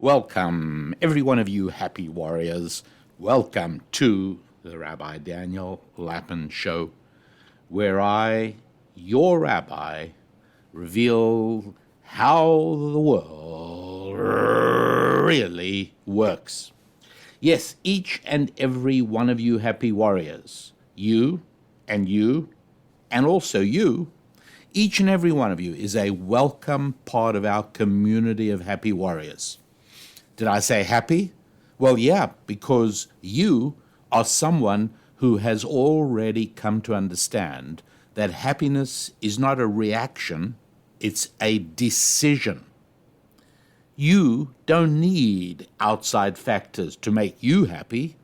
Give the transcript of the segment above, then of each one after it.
Welcome, every one of you happy warriors. Welcome to the Rabbi Daniel Lapin Show, where I, your rabbi, reveal how the world really works. Yes, each and every one of you happy warriors, you, and also you, each and every one of you is a welcome part of our community of happy warriors. Did I say happy? Well, yeah, because you are someone who has already come to understand that happiness is not a reaction, it's a decision. You don't need outside factors to make you happy.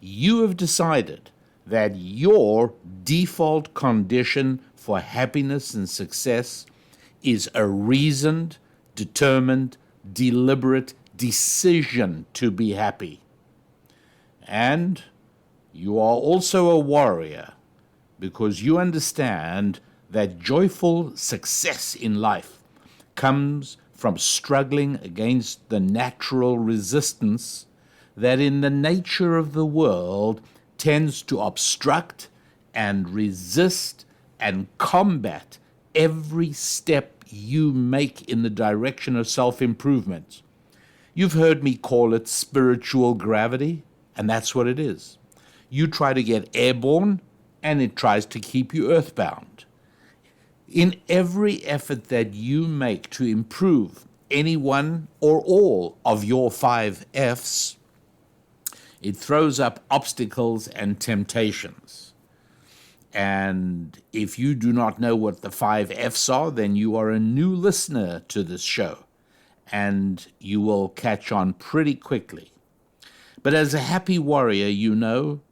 You have decided that your default condition for happiness and success is a reasoned, determined, deliberate decision to be happy. And you are also a warrior because you understand that joyful success in life comes from struggling against the natural resistance that in the nature of the world tends to obstruct and resist and combat every step you make in the direction of self-improvement. You've heard me call it spiritual gravity, and that's what it is. You try to get airborne, and it tries to keep you earthbound. In every effort that you make to improve any one or all of your 5 F's, it throws up obstacles and temptations. And if you do not know what the 5 F's are, then you are a new listener to this show, and you will catch on pretty quickly. But as a happy warrior, you know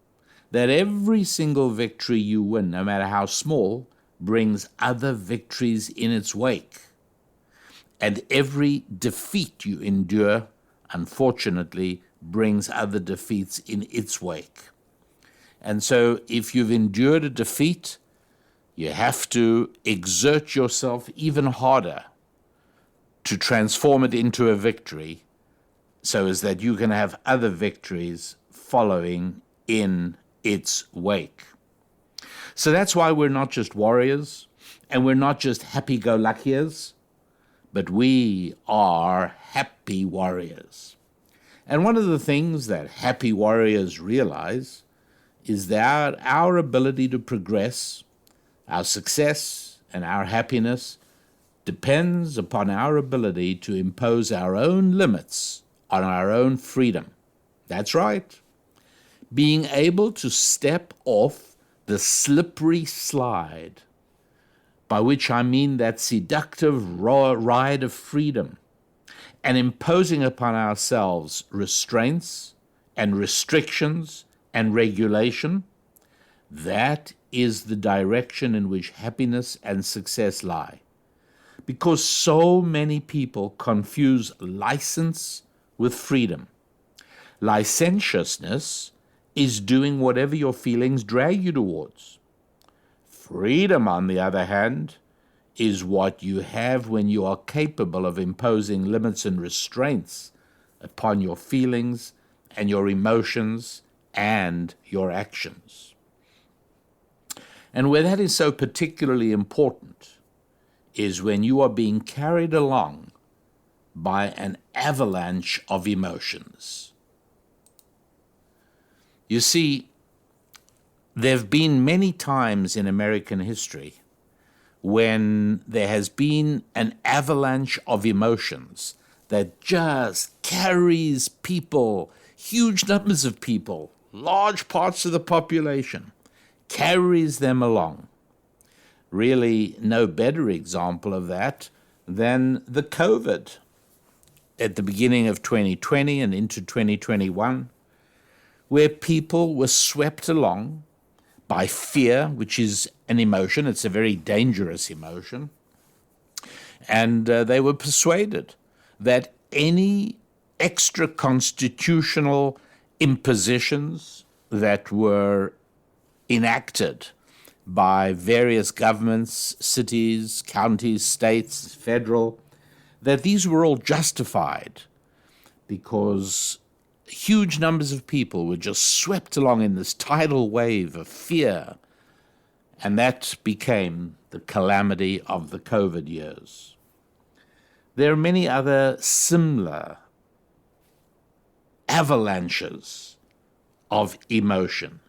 that every single victory you win, no matter how small, brings other victories in its wake. And every defeat you endure, unfortunately, brings other defeats in its wake. And so if you've endured a defeat, you have to exert yourself even harder to transform it into a victory so as that you can have other victories following in its wake. So that's why we're not just warriors and we're not just happy-go-luckiers, but we are happy warriors. And one of the things that happy warriors realize is that our ability to progress, our success, and our happiness depends upon our ability to impose our own limits on our own freedom. That's right. Being able to step off the slippery slide, by which I mean that seductive ride of freedom, and imposing upon ourselves restraints and restrictions and regulation, that is the direction in which happiness and success lie. Because so many people confuse license with freedom. Licentiousness is doing whatever your feelings drag you towards. Freedom, on the other hand, is what you have when you are capable of imposing limits and restraints upon your feelings and your emotions and your actions. And where that is so particularly important is when you are being carried along by an avalanche of emotions. You see, there have been many times in American history when there has been an avalanche of emotions that just carries people, huge numbers of people, large parts of the population, carries them along. Really, no better example of that than the COVID at the beginning of 2020 and into 2021, where people were swept along by fear, which is an emotion. It's a very dangerous emotion. And they were persuaded that any extra constitutional impositions that were enacted by various governments, cities, counties, states, federal, that these were all justified because huge numbers of people were just swept along in this tidal wave of fear, and that became the calamity of the COVID years. There are many other similar avalanches of emotion.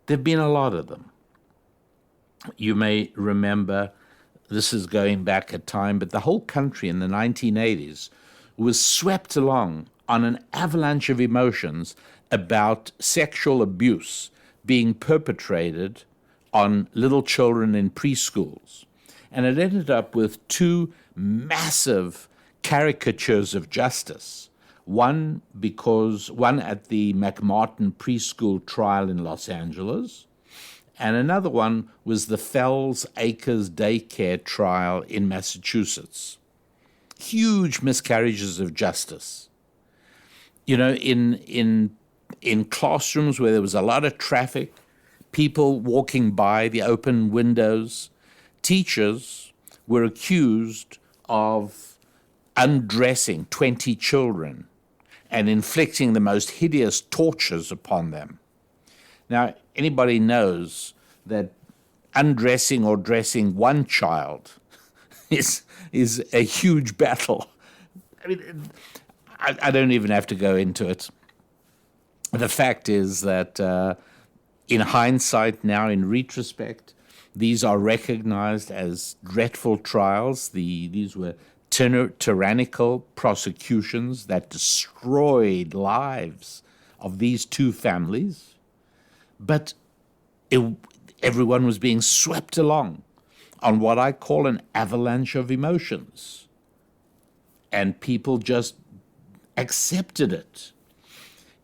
There have been a lot of them. You may remember, this is going back a time, but the whole country in the 1980s was swept along on an avalanche of emotions about sexual abuse being perpetrated on little children in preschools. And it ended up with two massive caricatures of justice. One at the McMartin preschool trial in Los Angeles, and another one was the Fells Acres daycare trial in Massachusetts. Huge miscarriages of justice. You know, in classrooms where there was a lot of traffic, people walking by the open windows, teachers were accused of undressing 20 children and inflicting the most hideous tortures upon them. Now, anybody knows that undressing or dressing one child is a huge battle. I mean, I don't even have to go into it. The fact is that in hindsight now, in retrospect, these are recognized as dreadful trials. These were tyrannical prosecutions that destroyed lives of these two families. But everyone was being swept along on what I call an avalanche of emotions. And people just accepted it.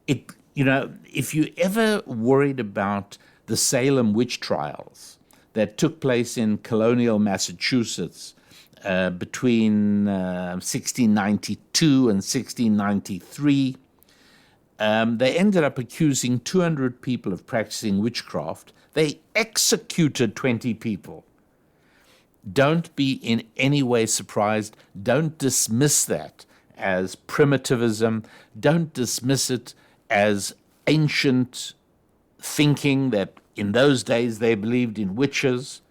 If you ever worried about the Salem Witch Trials that took place in colonial Massachusetts between 1692 and 1693, they ended up accusing 200 people of practicing witchcraft. They executed 20 people. Don't be in any way surprised. Don't dismiss that as primitivism. Don't dismiss it as ancient thinking that in those days they believed in witches,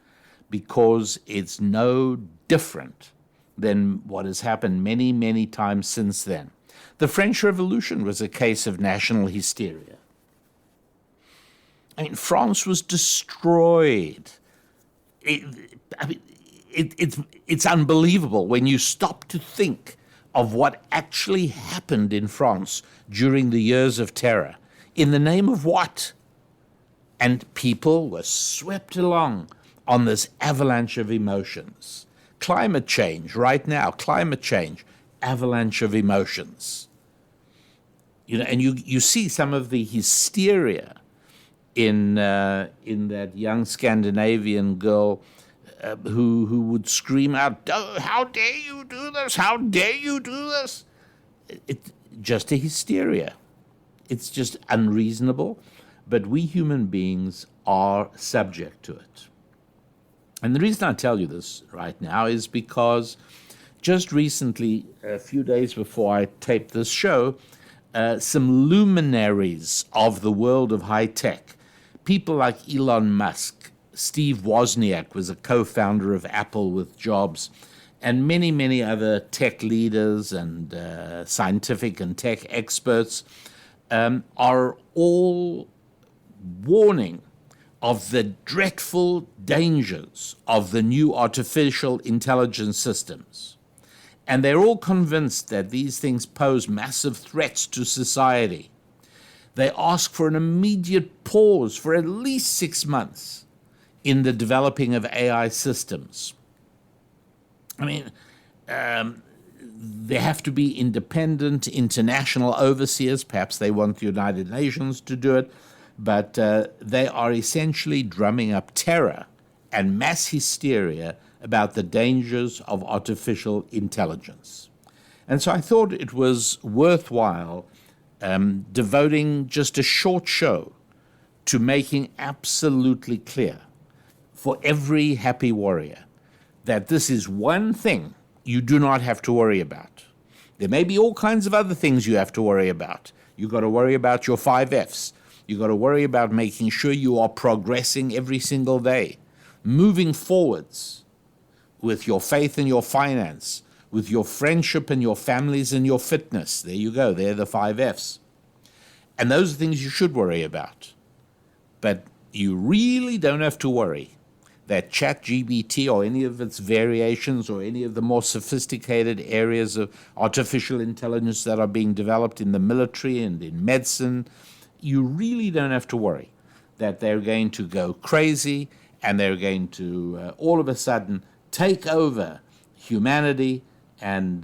because it's no different than what has happened many, many times since then. The French Revolution was a case of national hysteria. I mean, France was destroyed. It's unbelievable when you stop to think of what actually happened in France during the years of terror. In the name of what? And people were swept along on this avalanche of emotions. Climate change, right now, climate change, avalanche of emotions. And you see some of the hysteria in that young Scandinavian girl who would scream out, "Oh, how dare you do this? How dare you do this?" It's just a hysteria. It's just unreasonable, but we human beings are subject to it. And the reason I tell you this right now is because just recently, a few days before I taped this show, some luminaries of the world of high tech, people like Elon Musk, Steve Wozniak was a co-founder of Apple with Jobs, and many, many other tech leaders and scientific and tech experts are all warning of the dreadful dangers of the new artificial intelligence systems. And they're all convinced that these things pose massive threats to society. They ask for an immediate pause for at least 6 months in the developing of AI systems. I mean, there have to be independent international overseers. Perhaps they want the United Nations to do it. But they are essentially drumming up terror and mass hysteria about the dangers of artificial intelligence. And so I thought it was worthwhile devoting just a short show to making absolutely clear for every happy warrior that this is one thing you do not have to worry about. There may be all kinds of other things you have to worry about. You've got to worry about your 5 Fs. You've got to worry about making sure you are progressing every single day, moving forwards with your faith and your finance, with your friendship and your families and your fitness. There you go. They're the 5 Fs. And those are things you should worry about. But you really don't have to worry that ChatGPT or any of its variations or any of the more sophisticated areas of artificial intelligence that are being developed in the military and in medicine, you really don't have to worry that they're going to go crazy and they're going to all of a sudden take over humanity and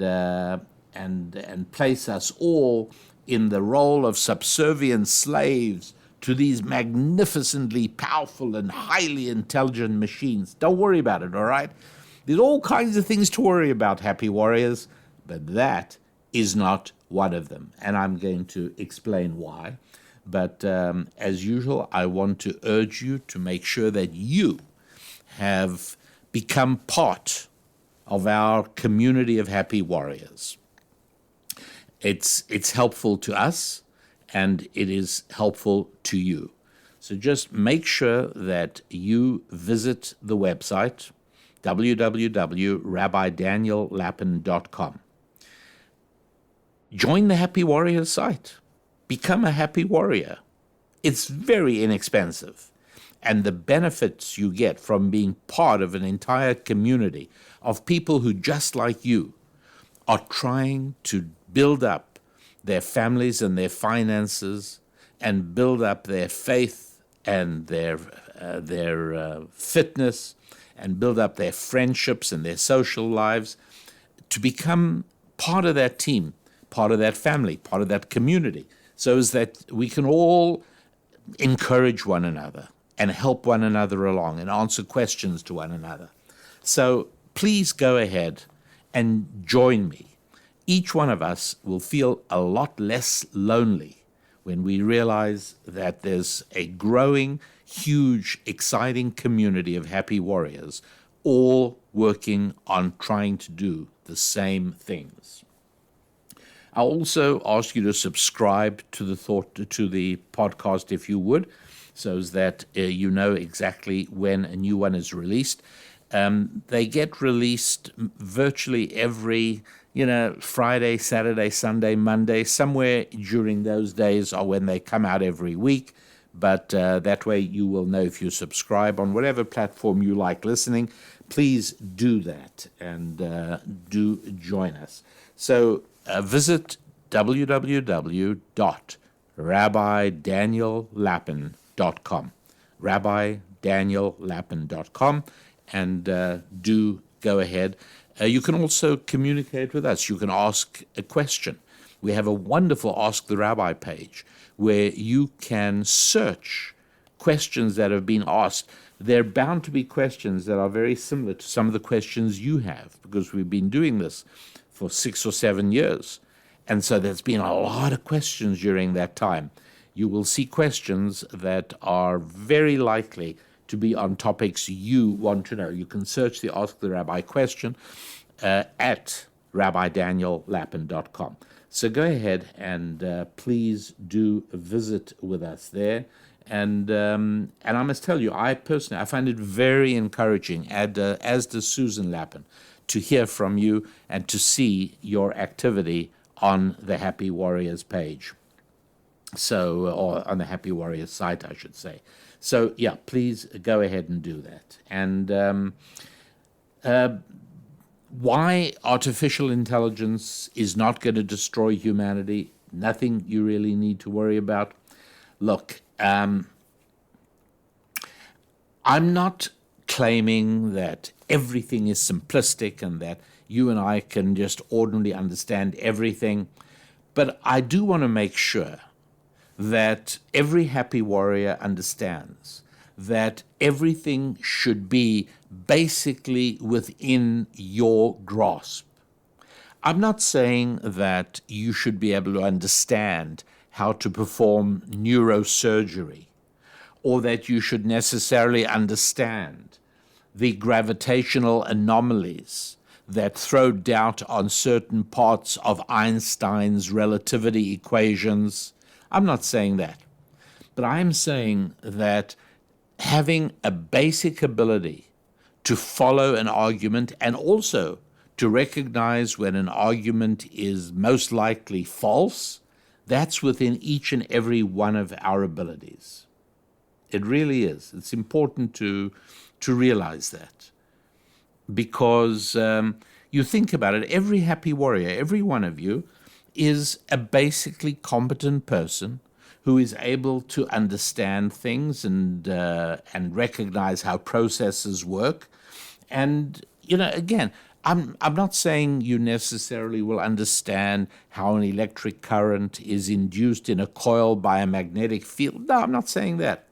place us all in the role of subservient slaves to these magnificently powerful and highly intelligent machines. Don't worry about it, all right? There's all kinds of things to worry about, happy warriors, but that is not one of them. And I'm going to explain why. But as usual, I want to urge you to make sure that you have become part of our community of happy warriors. It's helpful to us, and it is helpful to you. So just make sure that you visit the website, www.rabbidaniellapin.com. Join the Happy Warriors site. Become a happy warrior. It's very inexpensive. And the benefits you get from being part of an entire community of people who, just like you, are trying to build up their families and their finances and build up their faith and their fitness and build up their friendships and their social lives to become part of that team, part of that family, part of that community, so as that we can all encourage one another and help one another along and answer questions to one another. So please go ahead and join me. Each one of us will feel a lot less lonely when we realize that there's a growing, huge, exciting community of happy warriors, all working on trying to do the same things. I'll also ask you to subscribe to the podcast if you would, so that you know exactly when a new one is released. They get released virtually every Friday, Saturday, Sunday, Monday, somewhere during those days are when they come out every week. But that way you will know if you subscribe on whatever platform you like listening. Please do that and do join us. So visit www.rabbidaniellapin.com, rabbidaniellapin.com, and do go ahead. You can also communicate with us. You can ask a question. We have a wonderful Ask the Rabbi page where you can search questions that have been asked. They're bound to be questions that are very similar to some of the questions you have, because we've been doing this for 6 or 7 years. And so there's been a lot of questions during that time. You will see questions that are very likely to be on topics you want to know. You can search the Ask the Rabbi question at rabbidaniellapin.com. So go ahead and please do visit with us there. And I must tell you, I find it very encouraging, as does Susan Lapin, to hear from you and to see your activity on the Happy Warriors page. So, or on the Happy Warriors site, I should say. So, yeah, please go ahead and do that. And why artificial intelligence is not going to destroy humanity, nothing you really need to worry about. Look, I'm not claiming that everything is simplistic and that you and I can just ordinarily understand everything, but I do want to make sure that every happy warrior understands that everything should be basically within your grasp. I'm not saying that you should be able to understand how to perform neurosurgery, or that you should necessarily understand the gravitational anomalies that throw doubt on certain parts of Einstein's relativity equations. I'm not saying that. But I'm saying that having a basic ability to follow an argument and also to recognize when an argument is most likely false, that's within each and every one of our abilities. It really is. It's important to realize that. Because you think about it, every happy warrior, every one of you, is a basically competent person who is able to understand things and recognize how processes work. And, again, I'm not saying you necessarily will understand how an electric current is induced in a coil by a magnetic field. No, I'm not saying that.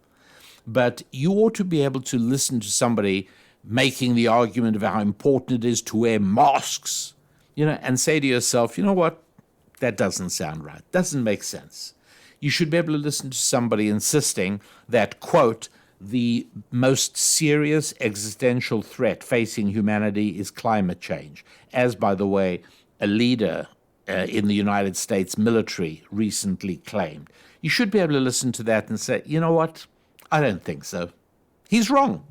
But you ought to be able to listen to somebody making the argument of how important it is to wear masks, and say to yourself, you know what, that doesn't sound right, doesn't make sense. You should be able to listen to somebody insisting that, quote, the most serious existential threat facing humanity is climate change, as, by the way, a leader in the United States military recently claimed. You should be able to listen to that and say, you know what, I don't think so. He's wrong.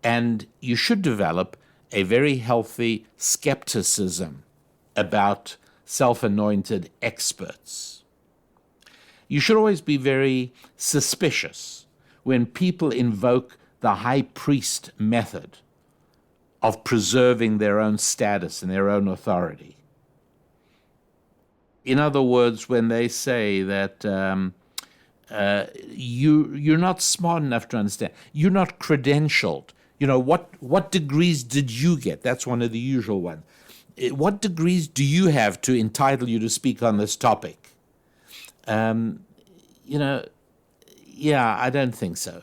And you should develop a very healthy skepticism about self-anointed experts. You should always be very suspicious when people invoke the high priest method of preserving their own status and their own authority. In other words, when they say that you're not smart enough to understand, you're not credentialed. What degrees did you get? That's one of the usual ones. What degrees do you have to entitle you to speak on this topic? I don't think so.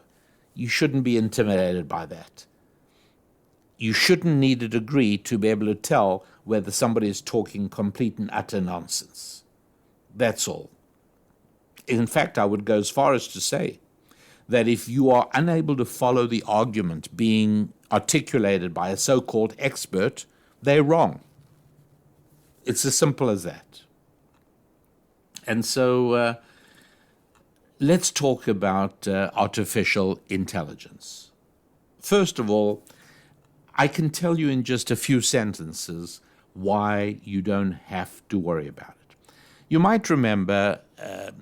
You shouldn't be intimidated by that. You shouldn't need a degree to be able to tell whether somebody is talking complete and utter nonsense. That's all. In fact, I would go as far as to say that if you are unable to follow the argument being articulated by a so-called expert, they're wrong. It's as simple as that. And so let's talk about artificial intelligence. First of all, I can tell you in just a few sentences why you don't have to worry about it. You might remember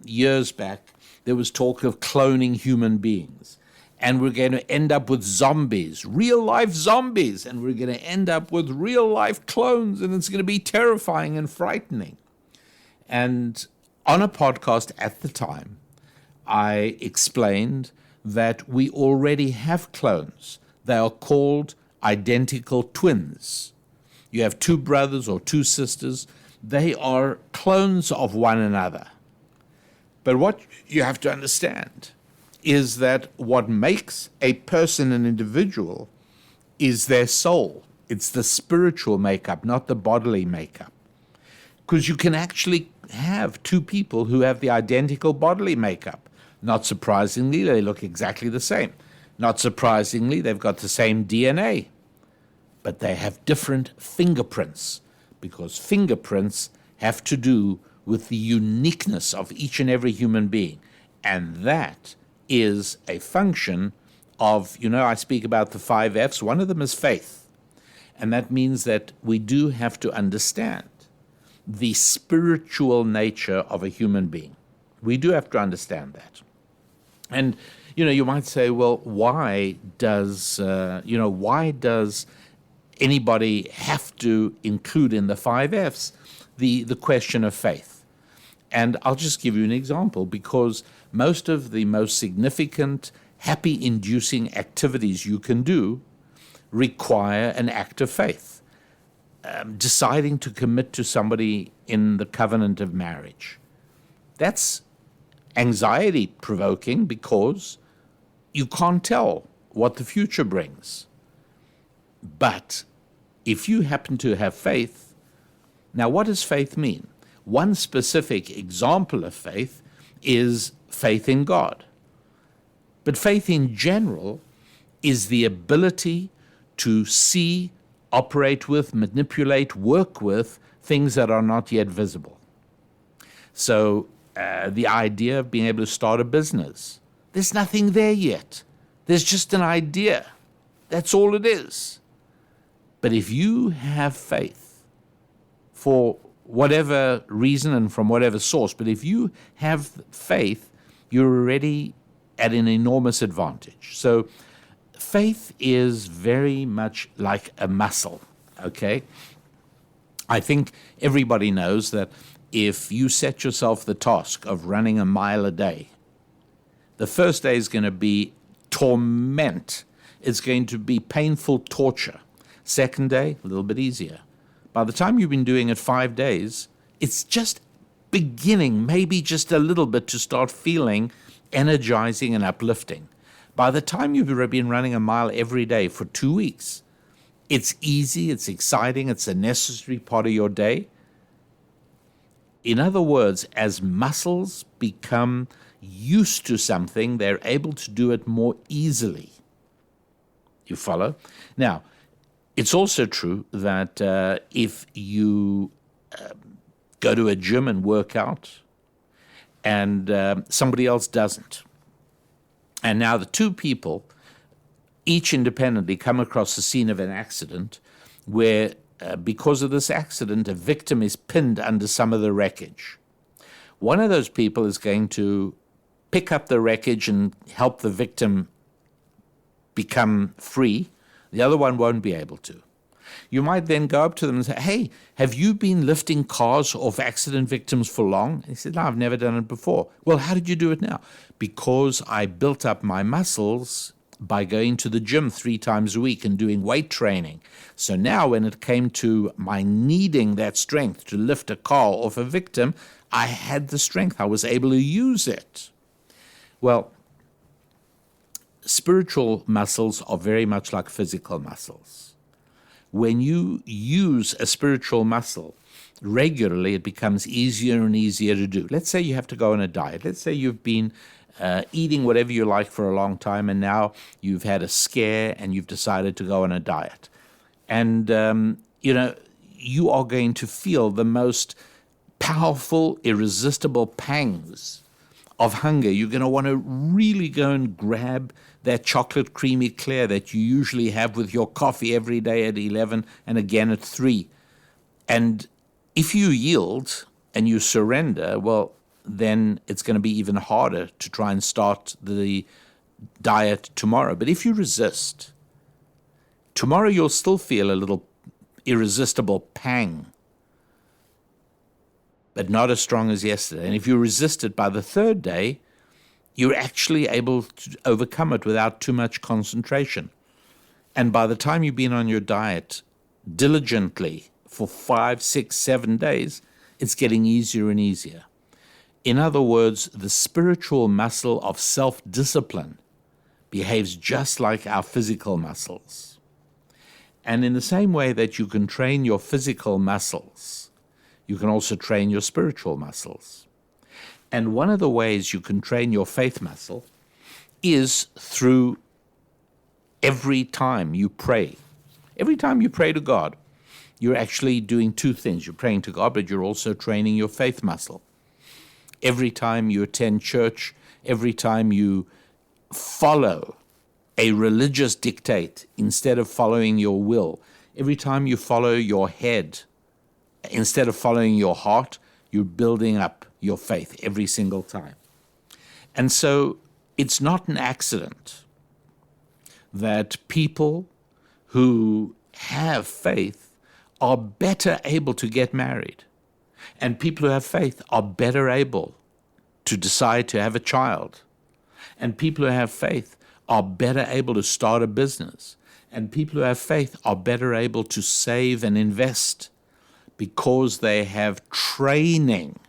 years back, there was talk of cloning human beings, and we're going to end up with zombies, real-life zombies, and we're going to end up with real-life clones, and it's going to be terrifying and frightening. And on a podcast at the time, I explained that we already have clones. They are called identical twins. You have two brothers or two sisters. They are clones of one another. But what you have to understand is that what makes a person an individual is their soul. It's the spiritual makeup, not the bodily makeup. Because you can actually have two people who have the identical bodily makeup. Not surprisingly, they look exactly the same. Not surprisingly, they've got the same DNA. But they have different fingerprints, because fingerprints have to do with the uniqueness of each and every human being. And that is a function of, I speak about the 5 F's. One of them is faith. And that means that we do have to understand the spiritual nature of a human being. We do have to understand that. And, you might say, well, why does anybody have to include in the 5 F's the question of faith? And I'll just give you an example, because most of the most significant happy-inducing activities you can do require an act of faith. Deciding to commit to somebody in the covenant of marriage. That's anxiety-provoking because you can't tell what the future brings. But if you happen to have faith, now what does faith mean? One specific example of faith is faith in God. But faith in general is the ability to see operate with, manipulate, work with things that are not yet visible. So the idea of being able to start a business, there's nothing there yet. There's just an idea. That's all it is. But if you have faith, for whatever reason and from whatever source, but if you have faith, you're already at an enormous advantage. So faith is very much like a muscle, okay? I think everybody knows that if you set yourself the task of running a mile a day, the first day is going to be torment. It's going to be painful torture. Second day, a little bit easier. By the time you've been doing it 5 days, it's just beginning, maybe just a little bit, to start feeling energizing and uplifting. By the time you've been running a mile every day for 2 weeks, it's easy, it's exciting, it's a necessary part of your day. In other words, as muscles become used to something, they're able to do it more easily. You follow? Now, it's also true that if you go to a gym and work out and somebody else doesn't, and now the two people, each independently, come across the scene of an accident where, because of this accident, a victim is pinned under some of the wreckage. One of those people is going to pick up the wreckage and help the victim become free. The other one won't be able to. You might then go up to them and say, hey, have you been lifting cars off accident victims for long? And he said, no, I've never done it before. Well, how did you do it now? Because I built up my muscles by going to the gym 3 times a week and doing weight training. So now when it came to my needing that strength to lift a car off a victim, I had the strength. I was able to use it. Well, spiritual muscles are very much like physical muscles. When you use a spiritual muscle regularly, it becomes easier and easier to do. Let's say you have to go on a diet. Let's say you've been eating whatever you like for a long time, and now you've had a scare and you've decided to go on a diet. And, you are going to feel the most powerful, irresistible pangs of hunger. You're going to want to really go and grab that chocolate creamy Eclair that you usually have with your coffee every day at 11 and again at 3. And if you yield and you surrender, well, then it's going to be even harder to try and start the diet tomorrow. But if you resist, tomorrow you'll still feel a little irresistible pang, but not as strong as yesterday. And if you resist it by the 3rd day, you're actually able to overcome it without too much concentration. And by the time you've been on your diet diligently for 5, 6, 7 days, it's getting easier and easier. In other words, the spiritual muscle of self-discipline behaves just like our physical muscles. And in the same way that you can train your physical muscles, you can also train your spiritual muscles. And one of the ways you can train your faith muscle is through every time you pray. Every time you pray to God, you're actually doing 2 things. You're praying to God, but you're also training your faith muscle. Every time you attend church, every time you follow a religious dictate instead of following your will, every time you follow your head instead of following your heart, you're building up your faith every single time. And so it's not an accident that people who have faith are better able to get married. And people who have faith are better able to decide to have a child. And people who have faith are better able to start a business. And people who have faith are better able to save and invest because they have training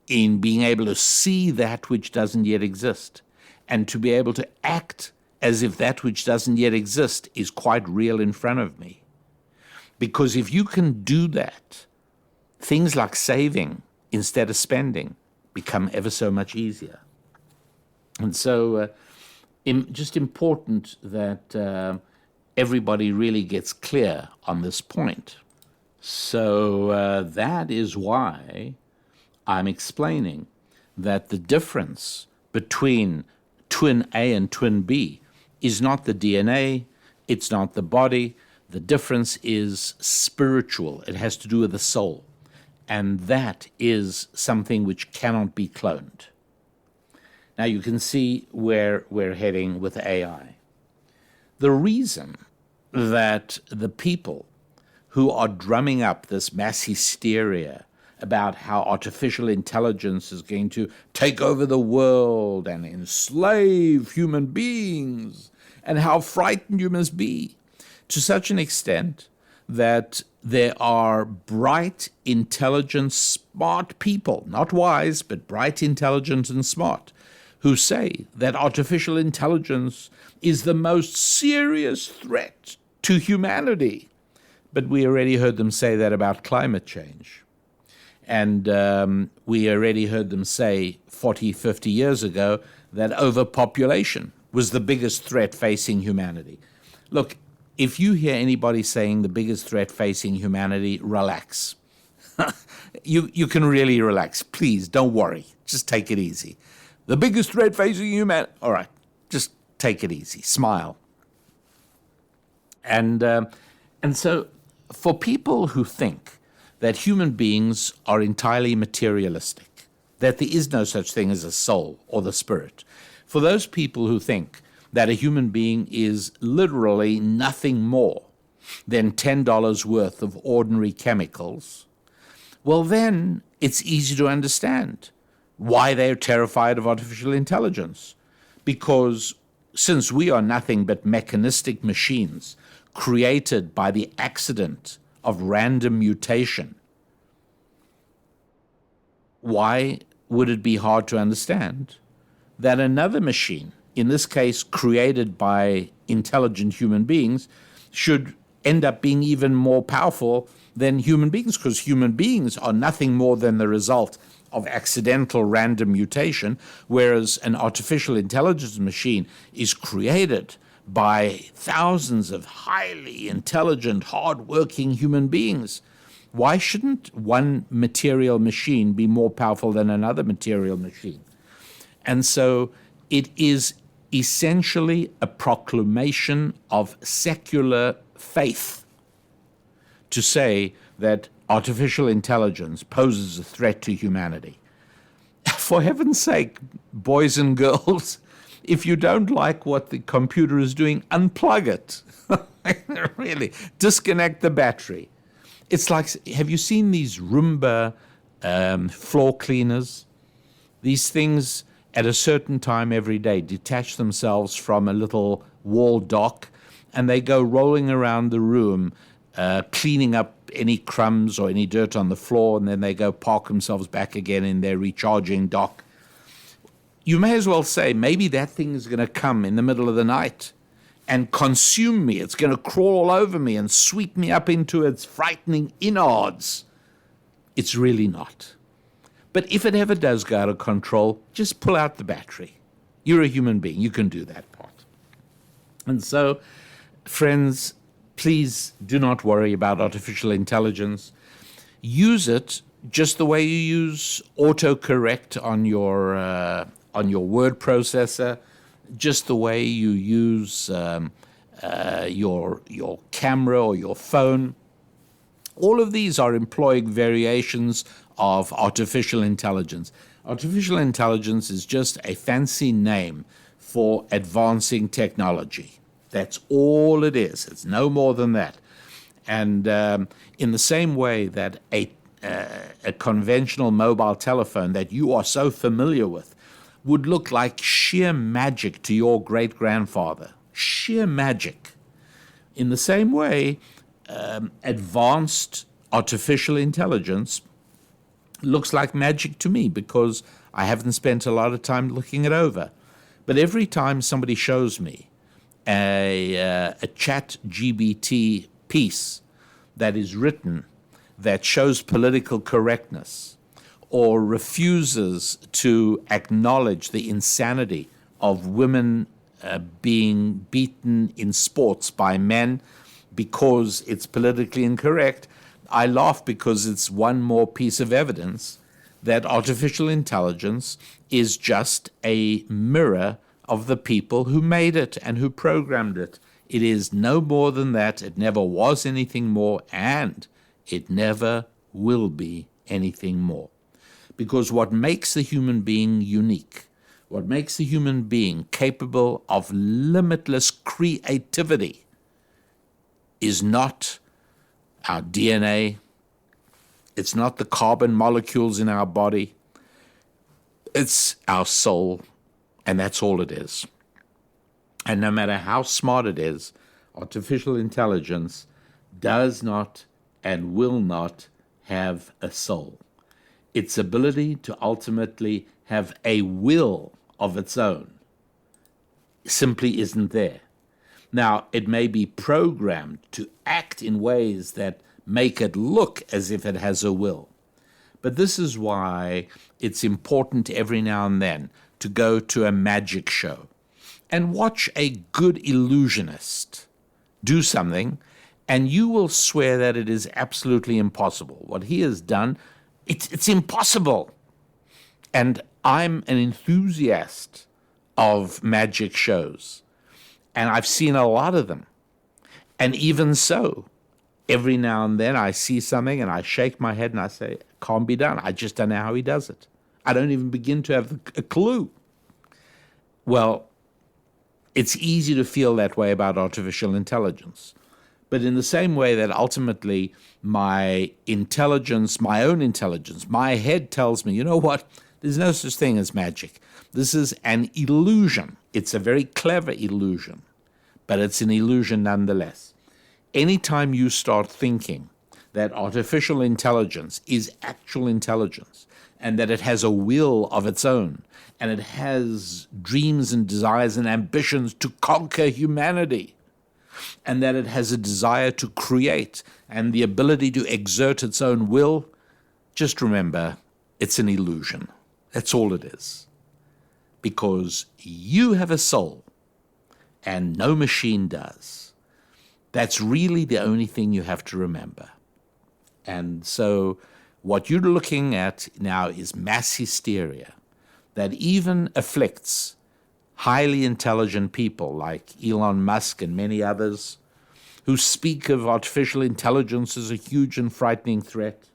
in being able to see that which doesn't yet exist and to be able to act as if that which doesn't yet exist is quite real in front of me. Because if you can do that, things like saving instead of spending become ever so much easier. And so just important that everybody really gets clear on this point. So that is why I'm explaining that the difference between twin A and twin B is not the DNA, it's not the body. The difference is spiritual. It has to do with the soul. And that is something which cannot be cloned. Now you can see where we're heading with AI. The reason that the people who are drumming up this mass hysteria about how artificial intelligence is going to take over the world and enslave human beings, and how frightened you must be, to such an extent that there are bright, intelligent, smart people, not wise, but bright, intelligent, and smart, who say that artificial intelligence is the most serious threat to humanity. But we already heard them say that about climate change. And we already heard them say 40, 50 years ago that overpopulation was the biggest threat facing humanity. Look, if you hear anybody saying the biggest threat facing humanity, relax. You can really relax. Please, don't worry. Just take it easy. The biggest threat facing humanity, all right, just take it easy. Smile. And so for people who think that human beings are entirely materialistic, that there is no such thing as a soul or the spirit, for those people who think that a human being is literally nothing more than $10 worth of ordinary chemicals, well, then it's easy to understand why they're terrified of artificial intelligence. Because since we are nothing but mechanistic machines created by the accident of random mutation, why would it be hard to understand that another machine, in this case created by intelligent human beings, should end up being even more powerful than human beings? Because human beings are nothing more than the result of accidental random mutation, whereas an artificial intelligence machine is created by thousands of highly intelligent, hard-working human beings. Why shouldn't one material machine be more powerful than another material machine? And so it is essentially a proclamation of secular faith to say that artificial intelligence poses a threat to humanity. For heaven's sake, boys and girls, if you don't like what the computer is doing, unplug it. Really, disconnect the battery. It's like, have you seen these Roomba floor cleaners? These things at a certain time every day detach themselves from a little wall dock, and they go rolling around the room, cleaning up any crumbs or any dirt on the floor, and then they go park themselves back again in their recharging dock. You may as well say, maybe that thing is going to come in the middle of the night and consume me. It's going to crawl all over me and sweep me up into its frightening innards. It's really not. But if it ever does go out of control, just pull out the battery. You're a human being. You can do that part. And so, friends, please do not worry about artificial intelligence. Use it just the way you use autocorrect on your word processor, just the way you use your camera or your phone. All of these are employing variations of artificial intelligence. Artificial intelligence is just a fancy name for advancing technology. That's all it is. It's no more than that. And in the same way that a conventional mobile telephone that you are so familiar with would look like sheer magic to your great-grandfather, sheer magic. In the same way, advanced artificial intelligence looks like magic to me because I haven't spent a lot of time looking it over. But every time somebody shows me a chat GBT piece that is written that shows political correctness or refuses to acknowledge the insanity of women being beaten in sports by men because it's politically incorrect, I laugh because it's one more piece of evidence that artificial intelligence is just a mirror of the people who made it and who programmed it. It is no more than that. It never was anything more, and it never will be anything more. Because what makes the human being unique, what makes the human being capable of limitless creativity, is not our DNA, it's not the carbon molecules in our body, it's our soul, and that's all it is. And no matter how smart it is, artificial intelligence does not and will not have a soul. Its ability to ultimately have a will of its own simply isn't there. Now, it may be programmed to act in ways that make it look as if it has a will. But this is why it's important every now and then to go to a magic show and watch a good illusionist do something, and you will swear that it is absolutely impossible. What he has done, it's impossible. And I'm an enthusiast of magic shows, and I've seen a lot of them. And even so, every now and then I see something and I shake my head and I say, it can't be done. I just don't know how he does it. I don't even begin to have a clue. Well, it's easy to feel that way about artificial intelligence. But in the same way that ultimately my intelligence, my own intelligence, my head tells me, you know what? There's no such thing as magic. This is an illusion. It's a very clever illusion, but it's an illusion nonetheless. Anytime you start thinking that artificial intelligence is actual intelligence and that it has a will of its own and it has dreams and desires and ambitions to conquer humanity and that it has a desire to create and the ability to exert its own will, just remember, it's an illusion. That's all it is. Because you have a soul and no machine does. That's really the only thing you have to remember. And so what you're looking at now is mass hysteria that even afflicts highly intelligent people like Elon Musk and many others who speak of artificial intelligence as a huge and frightening threat.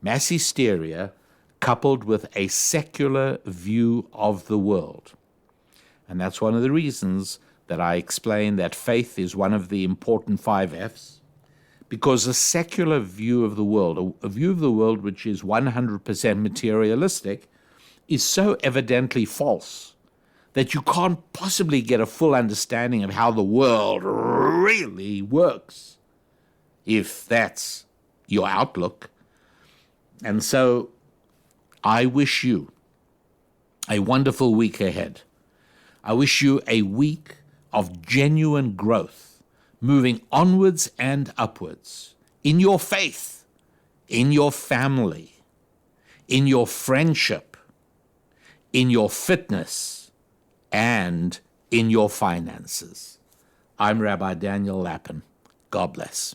Mass hysteria coupled with a secular view of the world. And that's one of the reasons that I explain that faith is one of the important 5 F's, because a secular view of the world, a view of the world which is 100% materialistic, is so evidently false that you can't possibly get a full understanding of how the world really works, if that's your outlook. And so I wish you a wonderful week ahead. I wish you a week of genuine growth, moving onwards and upwards in your faith, in your family, in your friendship, in your fitness, and in your finances. I'm Rabbi Daniel Lapin. God bless.